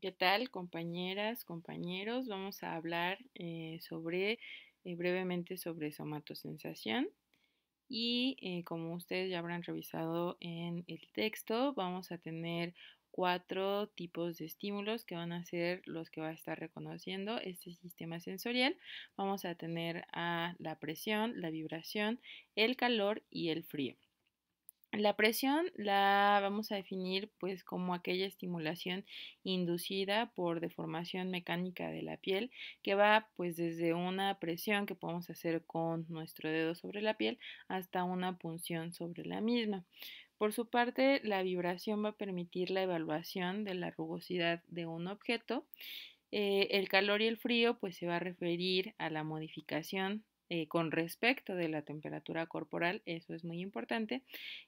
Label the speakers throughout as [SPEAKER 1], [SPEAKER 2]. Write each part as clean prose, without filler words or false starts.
[SPEAKER 1] ¿Qué tal, compañeras, compañeros? Vamos a hablar brevemente sobre somatosensación y como ustedes ya habrán revisado en el texto, vamos a tener cuatro tipos de estímulos que van a ser los que va a estar reconociendo este sistema sensorial. Vamos a tener a la presión, la vibración, el calor y el frío. La presión la vamos a definir pues como aquella estimulación inducida por deformación mecánica de la piel que va pues desde una presión que podemos hacer con nuestro dedo sobre la piel hasta una punción sobre la misma. Por su parte, la vibración va a permitir la evaluación de la rugosidad de un objeto. El calor y el frío pues se va a referir a la modificación con respecto de la temperatura corporal, eso es muy importante.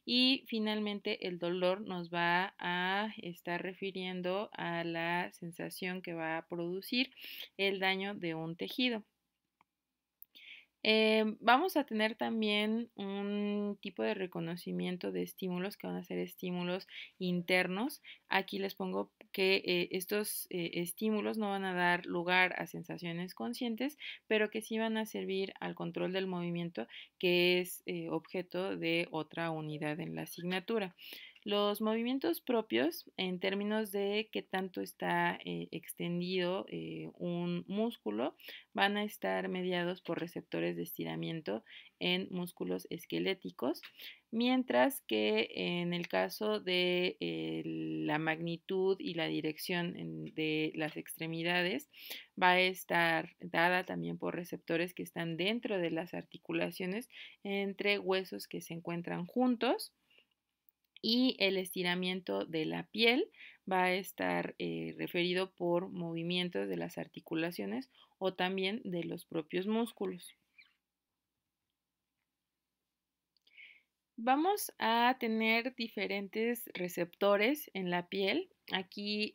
[SPEAKER 1] Y finalmente el dolor nos va a estar refiriendo a la sensación que va a producir el daño de un tejido. Vamos a tener también un tipo de reconocimiento de estímulos que van a ser estímulos internos. Aquí les pongo que estos estímulos no van a dar lugar a sensaciones conscientes, pero que sí van a servir al control del movimiento, que es objeto de otra unidad en la asignatura. Los movimientos propios, en términos de qué tanto está extendido un músculo, van a estar mediados por receptores de estiramiento en músculos esqueléticos, mientras que en el caso de la magnitud y la dirección de las extremidades va a estar dada también por receptores que están dentro de las articulaciones entre huesos que se encuentran juntos, y el estiramiento de la piel va a estar referido por movimientos de las articulaciones o también de los propios músculos. Vamos a tener diferentes receptores en la piel. Aquí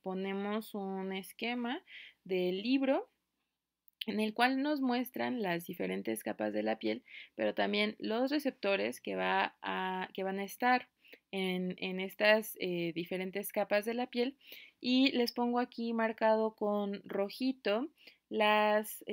[SPEAKER 1] ponemos un esquema del libro en el cual nos muestran las diferentes capas de la piel, pero también los receptores que van a estar en estas diferentes capas de la piel. Y les pongo aquí marcado con rojito las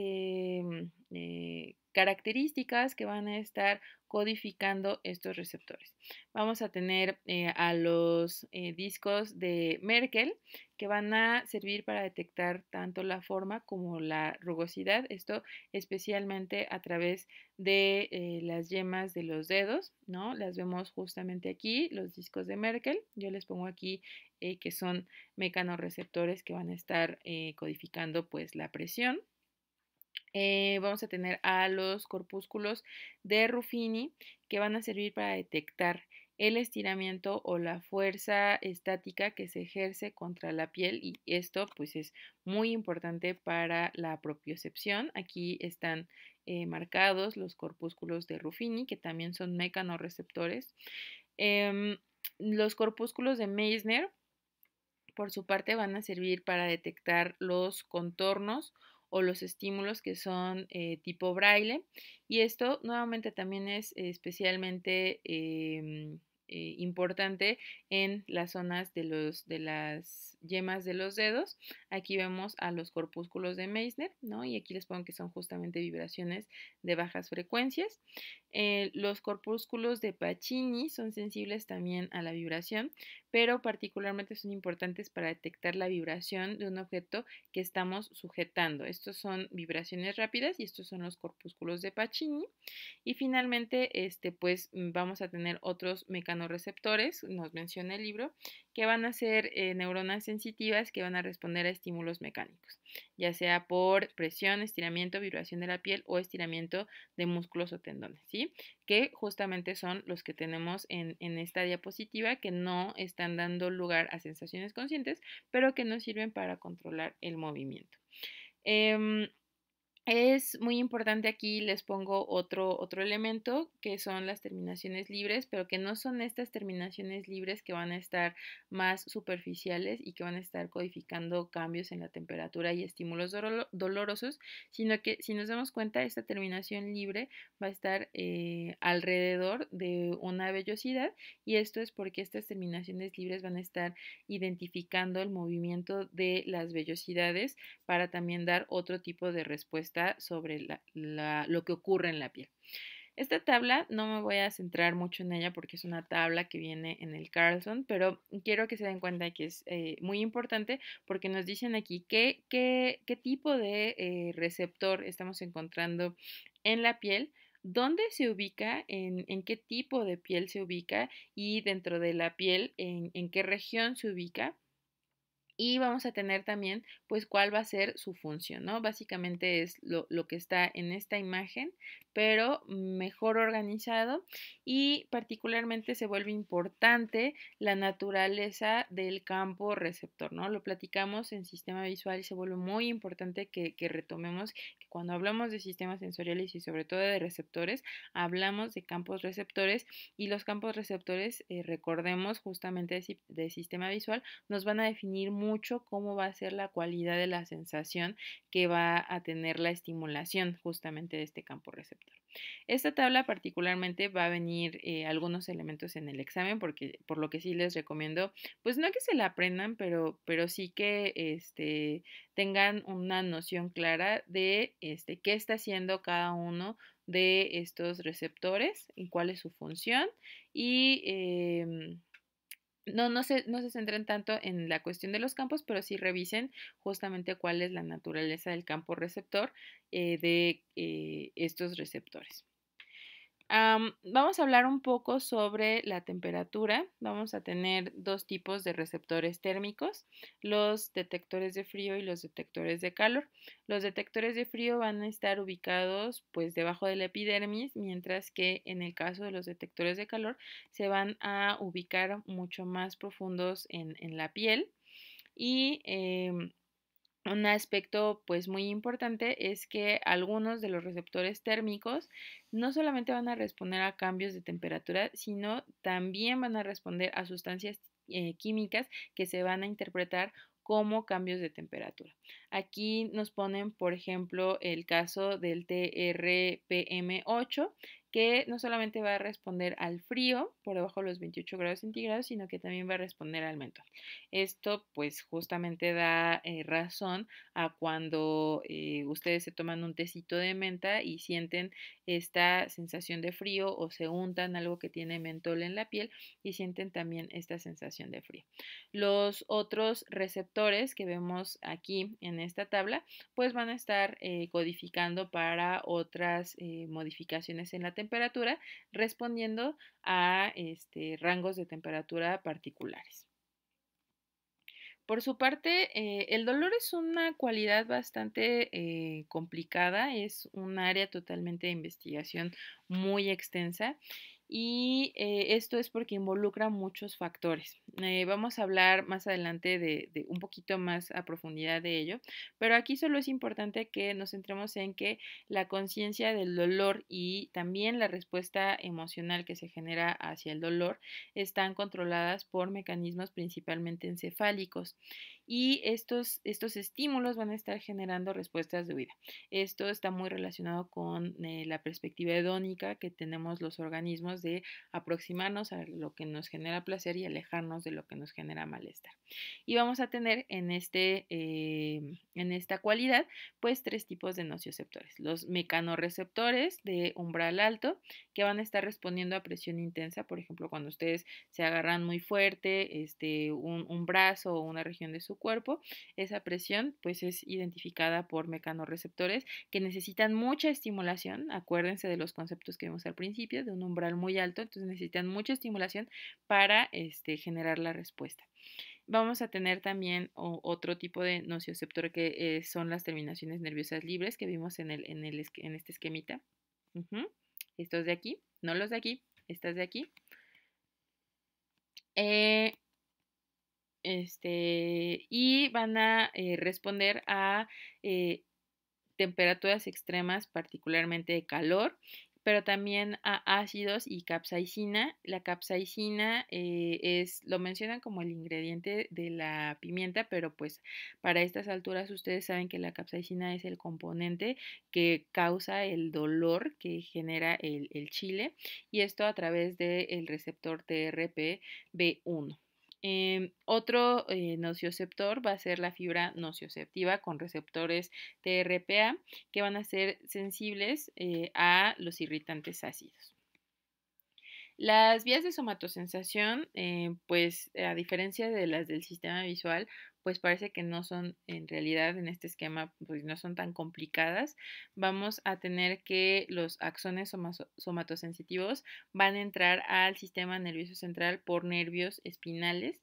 [SPEAKER 1] características que van a estar codificando estos receptores. Vamos a tener a los discos de Merkel, que van a servir para detectar tanto la forma como la rugosidad, esto especialmente a través de las yemas de los dedos, ¿no? Las vemos justamente aquí, los discos de Merkel. Yo les pongo aquí que son mecanorreceptores que van a estar codificando pues la presión. Vamos a tener a los corpúsculos de Ruffini, que van a servir para detectar el estiramiento o la fuerza estática que se ejerce contra la piel, y esto pues es muy importante para la propiocepción. Aquí están marcados los corpúsculos de Ruffini, que también son mecanorreceptores. Los corpúsculos de Meissner, por su parte, van a servir para detectar los contornos o los estímulos que son tipo braille, y esto nuevamente también es especialmente importante en las zonas de las yemas de los dedos. Aquí vemos a los corpúsculos de Meissner, ¿no? Y aquí les pongo que son justamente vibraciones de bajas frecuencias. Los corpúsculos de Pacini son sensibles también a la vibración, pero particularmente son importantes para detectar la vibración de un objeto que estamos sujetando. Estos son vibraciones rápidas y estos son los corpúsculos de Pacini. Y finalmente, pues vamos a tener otros mecanorreceptores, nos menciona el libro, que van a ser neuronas sensitivas que van a responder a estímulos mecánicos, ya sea por presión, estiramiento, vibración de la piel o estiramiento de músculos o tendones, ¿sí? Que justamente son los que tenemos en esta diapositiva, que no están dando lugar a sensaciones conscientes, pero que nos sirven para controlar el movimiento. Es muy importante aquí, les pongo otro elemento que son las terminaciones libres, pero que no son estas terminaciones libres que van a estar más superficiales y que van a estar codificando cambios en la temperatura y estímulos dolorosos, sino que si nos damos cuenta, esta terminación libre va a estar alrededor de una vellosidad, y esto es porque estas terminaciones libres van a estar identificando el movimiento de las vellosidades para también dar otro tipo de respuesta sobre lo que ocurre en la piel. Esta tabla no me voy a centrar mucho en ella porque es una tabla que viene en el Carlson, pero quiero que se den cuenta que es muy importante porque nos dicen aquí qué tipo de receptor estamos encontrando en la piel, dónde se ubica, en qué tipo de piel se ubica y dentro de la piel en qué región se ubica, y vamos a tener también pues cuál va a ser su función, ¿no? Básicamente es lo que está en esta imagen, pero mejor organizado, y particularmente se vuelve importante la naturaleza del campo receptor, ¿no? Lo platicamos en sistema visual y se vuelve muy importante que retomemos que cuando hablamos de sistemas sensoriales y sobre todo de receptores, hablamos de campos receptores, y los campos receptores, recordemos justamente de sistema visual, nos van a definir mucho cómo va a ser la cualidad de la sensación que va a tener la estimulación justamente de este campo receptor. Esta tabla particularmente va a venir algunos elementos en el examen, porque por lo que sí les recomiendo, pues no que se la aprendan, pero sí que tengan una noción clara de qué está haciendo cada uno de estos receptores y cuál es su función, y no se centren tanto en la cuestión de los campos, pero sí revisen justamente cuál es la naturaleza del campo receptor de estos receptores. Vamos a hablar un poco sobre la temperatura. Vamos a tener dos tipos de receptores térmicos, los detectores de frío y los detectores de calor. Los detectores de frío van a estar ubicados pues debajo de la epidermis, mientras que en el caso de los detectores de calor se van a ubicar mucho más profundos en la piel, y un aspecto pues muy importante es que algunos de los receptores térmicos no solamente van a responder a cambios de temperatura, sino también van a responder a sustancias químicas que se van a interpretar como cambios de temperatura. Aquí nos ponen, por ejemplo, el caso del TRPM8, que no solamente va a responder al frío por debajo de los 28 grados centígrados, sino que también va a responder al mentol. Esto pues justamente da razón a cuando ustedes se toman un tecito de menta y sienten esta sensación de frío, o se untan algo que tiene mentol en la piel y sienten también esta sensación de frío. Los otros receptores que vemos aquí en esta tabla pues van a estar codificando para otras modificaciones en la temperatura, respondiendo a rangos de temperatura particulares. Por su parte, el dolor es una cualidad bastante complicada, es un área totalmente de investigación muy extensa, y esto es porque involucra muchos factores. Vamos a hablar más adelante de un poquito más a profundidad de ello, pero aquí solo es importante que nos centremos en que la conciencia del dolor y también la respuesta emocional que se genera hacia el dolor están controladas por mecanismos principalmente encefálicos, y estos estímulos van a estar generando respuestas de huida. Esto está muy relacionado con la perspectiva hedónica que tenemos los organismos de aproximarnos a lo que nos genera placer y alejarnos de lo que nos genera malestar. Y vamos a tener en esta cualidad pues tres tipos de nocioceptores: los mecanorreceptores de umbral alto, que van a estar respondiendo a presión intensa, por ejemplo cuando ustedes se agarran muy fuerte un brazo o una región de su cuerpo. Esa presión pues es identificada por mecanorreceptores que necesitan mucha estimulación. Acuérdense de los conceptos que vimos al principio, de un umbral muy alto, entonces necesitan mucha estimulación para generar la respuesta. Vamos a tener también otro tipo de nocioceptor que son las terminaciones nerviosas libres que vimos en este esquemita. Estos de aquí, no los de aquí, estas de aquí. Y van a responder a temperaturas extremas, particularmente de calor, pero también a ácidos y capsaicina. La capsaicina lo mencionan como el ingrediente de la pimienta, pero pues para estas alturas ustedes saben que la capsaicina es el componente que causa el dolor que genera el chile, y esto a través del receptor TRPV1. Otro nocioceptor va a ser la fibra nocioceptiva con receptores TRPA que van a ser sensibles a los irritantes ácidos. Las vías de somatosensación, pues a diferencia de las del sistema visual, pues parece que no son, en realidad en este esquema, pues no son tan complicadas. Vamos a tener que los axones somatosensitivos van a entrar al sistema nervioso central por nervios espinales.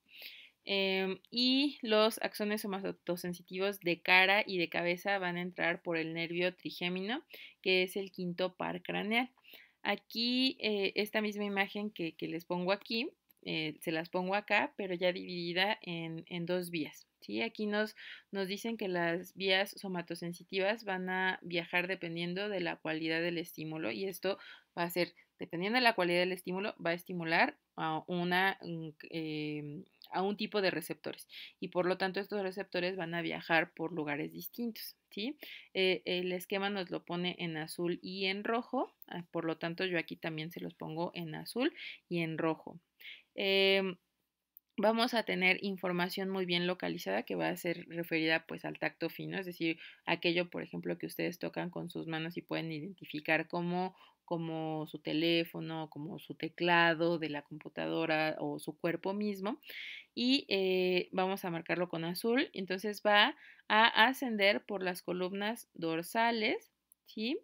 [SPEAKER 1] Y los axones somatosensitivos de cara y de cabeza van a entrar por el nervio trigémino, que es el quinto par craneal. Aquí, esta misma imagen que les pongo aquí, se las pongo acá, pero ya dividida en dos vías. ¿Sí? Aquí nos dicen que las vías somatosensitivas van a viajar dependiendo de la cualidad del estímulo, y esto va a ser, dependiendo de la cualidad del estímulo, va a estimular a a un tipo de receptores, y por lo tanto estos receptores van a viajar por lugares distintos. ¿Sí? El esquema nos lo pone en azul y en rojo, por lo tanto yo aquí también se los pongo en azul y en rojo. Vamos a tener información muy bien localizada que va a ser referida pues al tacto fino, es decir, aquello por ejemplo que ustedes tocan con sus manos y pueden identificar como su teléfono, como su teclado de la computadora o su cuerpo mismo, y vamos a marcarlo con azul. Entonces va a ascender por las columnas dorsales, ¿sí?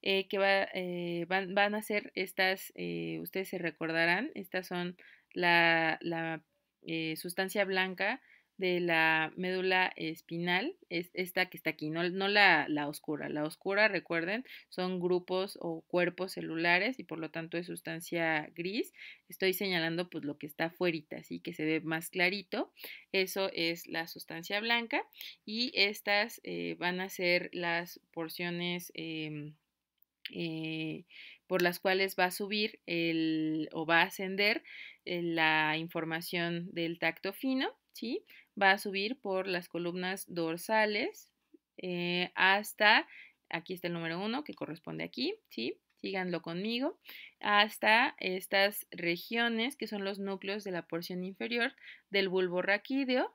[SPEAKER 1] Van a ser estas, ustedes se recordarán, estas son la sustancia blanca de la médula espinal, es esta que está aquí, no la oscura. La oscura, recuerden, son grupos o cuerpos celulares y por lo tanto es sustancia gris. Estoy señalando pues lo que está afuerita, así que se ve más clarito. Eso es la sustancia blanca, y estas van a ser las porciones por las cuales va a subir o va a ascender la información del tacto fino, ¿sí? Va a subir por las columnas dorsales hasta, aquí está el número 1 que corresponde aquí, ¿sí? Síganlo conmigo, hasta estas regiones que son los núcleos de la porción inferior del bulbo raquídeo,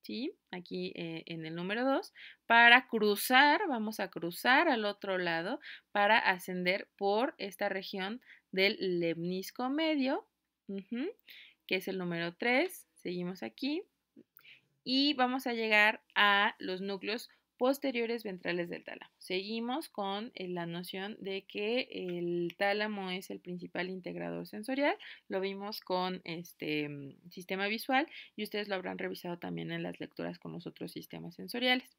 [SPEAKER 1] ¿sí? Aquí en el número 2, para cruzar, vamos a cruzar al otro lado para ascender por esta región del lemnisco medio, que es el número 3. Seguimos aquí y vamos a llegar a los núcleos posteriores ventrales del tálamo. Seguimos con la noción de que el tálamo es el principal integrador sensorial. Lo vimos con este sistema visual, y ustedes lo habrán revisado también en las lecturas con los otros sistemas sensoriales.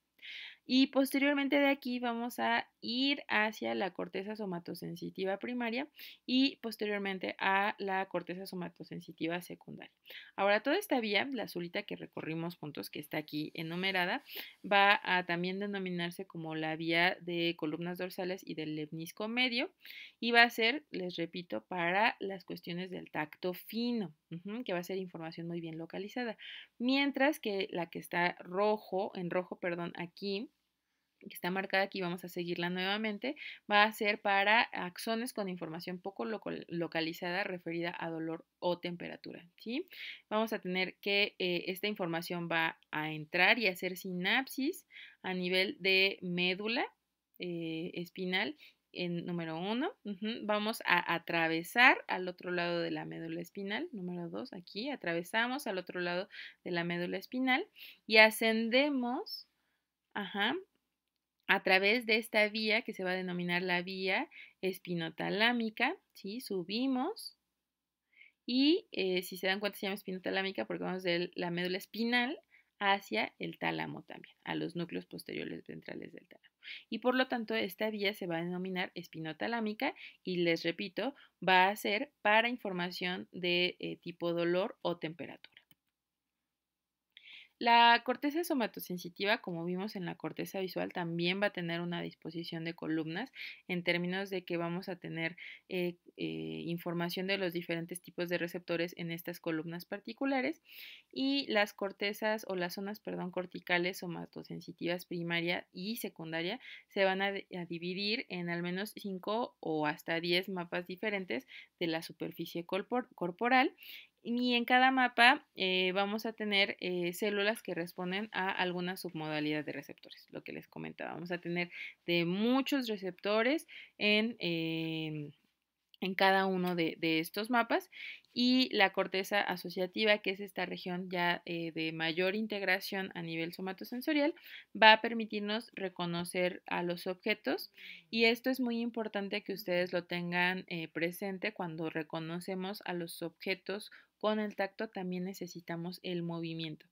[SPEAKER 1] Y posteriormente de aquí vamos a ir hacia la corteza somatosensitiva primaria y posteriormente a la corteza somatosensitiva secundaria. Ahora, toda esta vía, la azulita que recorrimos juntos, que está aquí enumerada, va a también denominarse como la vía de columnas dorsales y del lemnisco medio, y va a ser, les repito, para las cuestiones del tacto fino, que va a ser información muy bien localizada. Mientras que la que está en rojo, perdón, aquí, que está marcada aquí, vamos a seguirla nuevamente, va a ser para axones con información poco localizada referida a dolor o temperatura, ¿sí? Vamos a tener que esta información va a entrar y hacer sinapsis a nivel de médula espinal en número 1. Vamos a atravesar al otro lado de la médula espinal, número 2, aquí, atravesamos al otro lado de la médula espinal y ascendemos, a través de esta vía que se va a denominar la vía espinotalámica, ¿sí? Subimos y si se dan cuenta se llama espinotalámica porque vamos de la médula espinal hacia el tálamo también, a los núcleos posteriores ventrales del tálamo. Y por lo tanto esta vía se va a denominar espinotalámica y les repito, va a ser para información de tipo dolor o temperatura. La corteza somatosensitiva, como vimos en la corteza visual, también va a tener una disposición de columnas en términos de que vamos a tener información de los diferentes tipos de receptores en estas columnas particulares y las cortezas o las zonas, perdón, corticales somatosensitivas primaria y secundaria se van a dividir en al menos 5 o hasta 10 mapas diferentes de la superficie corporal y en cada mapa vamos a tener células que responden a alguna submodalidad de receptores, lo que les comentaba. Vamos a tener de muchos receptores en cada uno de estos mapas y la corteza asociativa, que es esta región ya de mayor integración a nivel somatosensorial, va a permitirnos reconocer a los objetos y esto es muy importante que ustedes lo tengan presente cuando reconocemos a los objetos con el tacto también necesitamos el movimiento.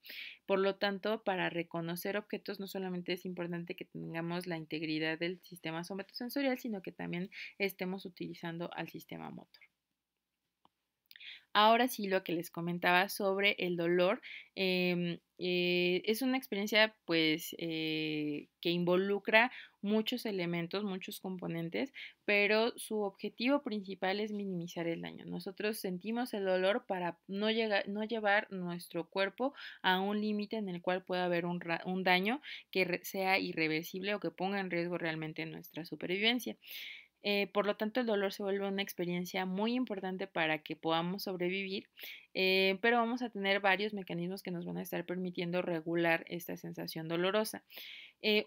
[SPEAKER 1] Por lo tanto, para reconocer objetos no solamente es importante que tengamos la integridad del sistema somatosensorial, sino que también estemos utilizando al sistema motor. Ahora sí, lo que les comentaba sobre el dolor, es una experiencia pues que involucra muchos elementos, muchos componentes, pero su objetivo principal es minimizar el daño. Nosotros sentimos el dolor para no llevar nuestro cuerpo a un límite en el cual pueda haber un daño que sea irreversible o que ponga en riesgo realmente nuestra supervivencia. Por lo tanto, el dolor se vuelve una experiencia muy importante para que podamos sobrevivir, pero vamos a tener varios mecanismos que nos van a estar permitiendo regular esta sensación dolorosa.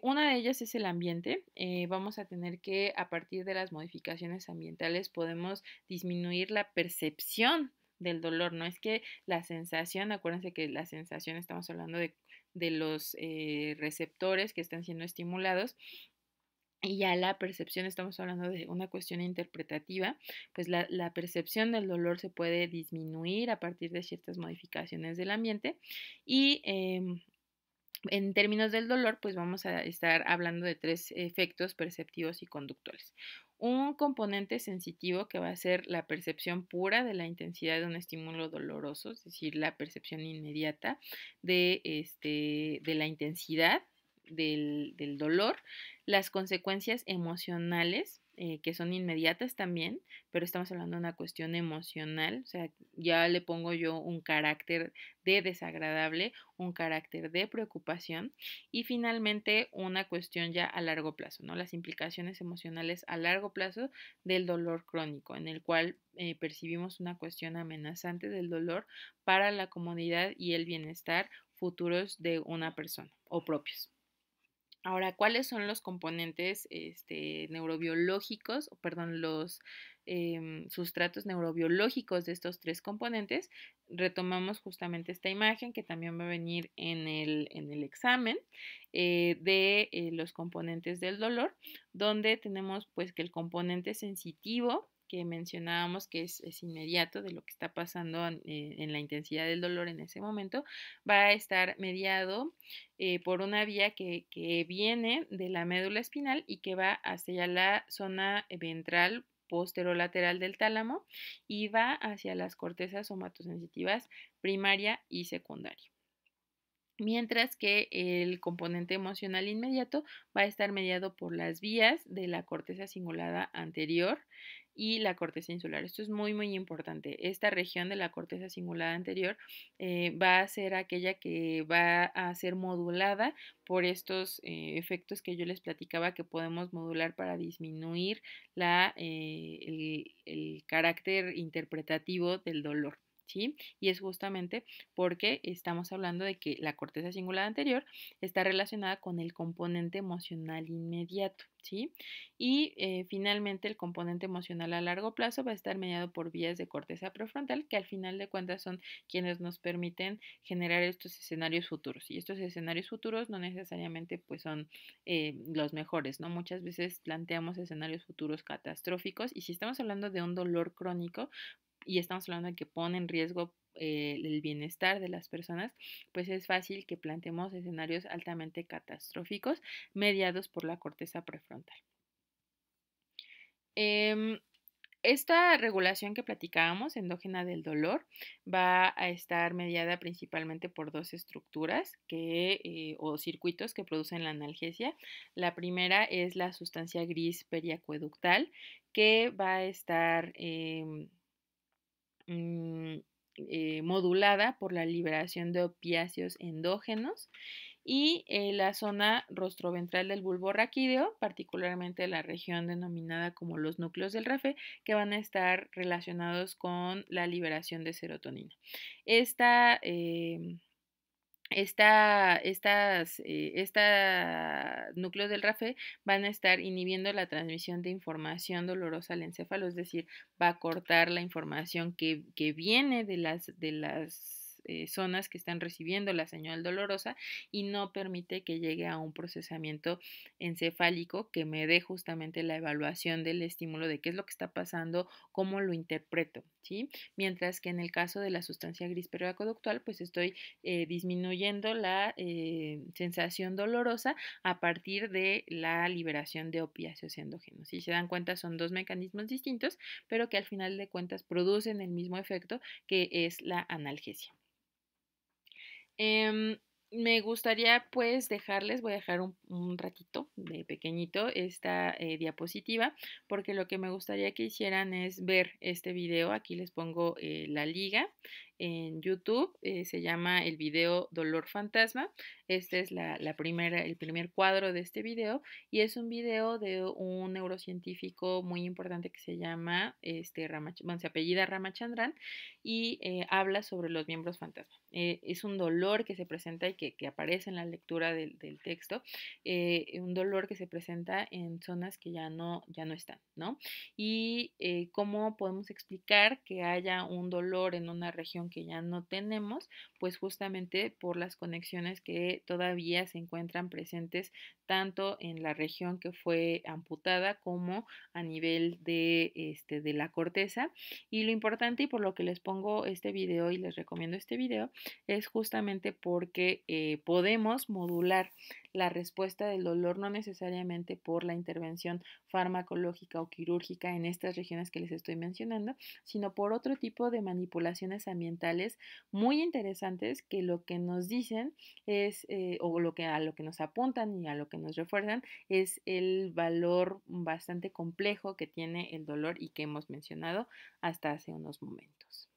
[SPEAKER 1] Una de ellas es el ambiente. Vamos a tener que, a partir de las modificaciones ambientales, podemos disminuir la percepción del dolor. No es que la sensación, acuérdense que la sensación estamos hablando de los receptores que están siendo estimulados y ya la percepción, estamos hablando de una cuestión interpretativa, pues la percepción del dolor se puede disminuir a partir de ciertas modificaciones del ambiente y en términos del dolor, pues vamos a estar hablando de tres efectos perceptivos y conductores. Un componente sensitivo que va a ser la percepción pura de la intensidad de un estímulo doloroso, es decir, la percepción inmediata de la intensidad del dolor, las consecuencias emocionales, que son inmediatas también, pero estamos hablando de una cuestión emocional, o sea, ya le pongo yo un carácter de desagradable, un carácter de preocupación y finalmente una cuestión ya a largo plazo, ¿no? Las implicaciones emocionales a largo plazo del dolor crónico, en el cual percibimos una cuestión amenazante del dolor para la comodidad y el bienestar futuros de una persona o propios. Ahora, ¿cuáles son los componentes neurobiológicos, perdón, los sustratos neurobiológicos de estos tres componentes? Retomamos justamente esta imagen que también va a venir en el examen de los componentes del dolor, donde tenemos pues que el componente sensitivo que mencionábamos que es inmediato de lo que está pasando en la intensidad del dolor en ese momento, va a estar mediado por una vía que viene de la médula espinal y que va hacia la zona ventral posterolateral del tálamo y va hacia las cortezas somatosensitivas primaria y secundaria. Mientras que el componente emocional inmediato va a estar mediado por las vías de la corteza cingulada anterior y la corteza insular. Esto es muy, muy importante. Esta región de la corteza cingulada anterior va a ser aquella que va a ser modulada por estos efectos que yo les platicaba que podemos modular para disminuir el carácter interpretativo del dolor. ¿Sí? Y es justamente porque estamos hablando de que la corteza cingulada anterior está relacionada con el componente emocional inmediato, ¿sí? Y finalmente el componente emocional a largo plazo va a estar mediado por vías de corteza prefrontal que al final de cuentas son quienes nos permiten generar estos escenarios futuros. Y estos escenarios futuros no necesariamente pues son los mejores, ¿no? Muchas veces planteamos escenarios futuros catastróficos y si estamos hablando de un dolor crónico, y estamos hablando de que pone en riesgo el bienestar de las personas, pues es fácil que planteemos escenarios altamente catastróficos mediados por la corteza prefrontal. Esta regulación que platicábamos, endógena del dolor, va a estar mediada principalmente por dos estructuras o circuitos que producen la analgesia. La primera es la sustancia gris periacueductal, que va a estar mm, modulada por la liberación de opiáceos endógenos y la zona rostroventral del bulbo raquídeo, particularmente la región denominada como los núcleos del RAFE, que van a estar relacionados con la liberación de serotonina. Esta núcleos del RAFE van a estar inhibiendo la transmisión de información dolorosa al encéfalo, es decir, va a cortar la información que viene de las zonas que están recibiendo la señal dolorosa y no permite que llegue a un procesamiento encefálico que me dé justamente la evaluación del estímulo de qué es lo que está pasando, cómo lo interpreto, ¿sí? Mientras que en el caso de la sustancia gris periaqueductal, pues estoy disminuyendo la sensación dolorosa a partir de la liberación de opiáceos endógenos. Si se dan cuenta, son dos mecanismos distintos, pero que al final de cuentas producen el mismo efecto, que es la analgesia. Em, Me gustaría pues voy a dejar un ratito de pequeñito esta diapositiva, porque lo que me gustaría que hicieran es ver este video. Aquí les pongo la liga en YouTube, se llama el video Dolor Fantasma. Este es el primer cuadro de este video y es un video de un neurocientífico muy importante que se llama, se apellida Ramachandran y habla sobre los miembros fantasma. Es un dolor que se presenta y que aparece en la lectura del texto, un dolor que se presenta en zonas que ya no están, ¿no? Y cómo podemos explicar que haya un dolor en una región que ya no tenemos, pues justamente por las conexiones que todavía se encuentran presentes tanto en la región que fue amputada como a nivel de la corteza. Y lo importante y por lo que les pongo este video y les recomiendo este video es justamente porque podemos modular la respuesta del dolor no necesariamente por la intervención farmacológica o quirúrgica en estas regiones que les estoy mencionando, sino por otro tipo de manipulaciones ambientales muy interesantes que lo que nos dicen es, a lo que nos apuntan y a lo que nos refuerzan es el valor bastante complejo que tiene el dolor y que hemos mencionado hasta hace unos momentos.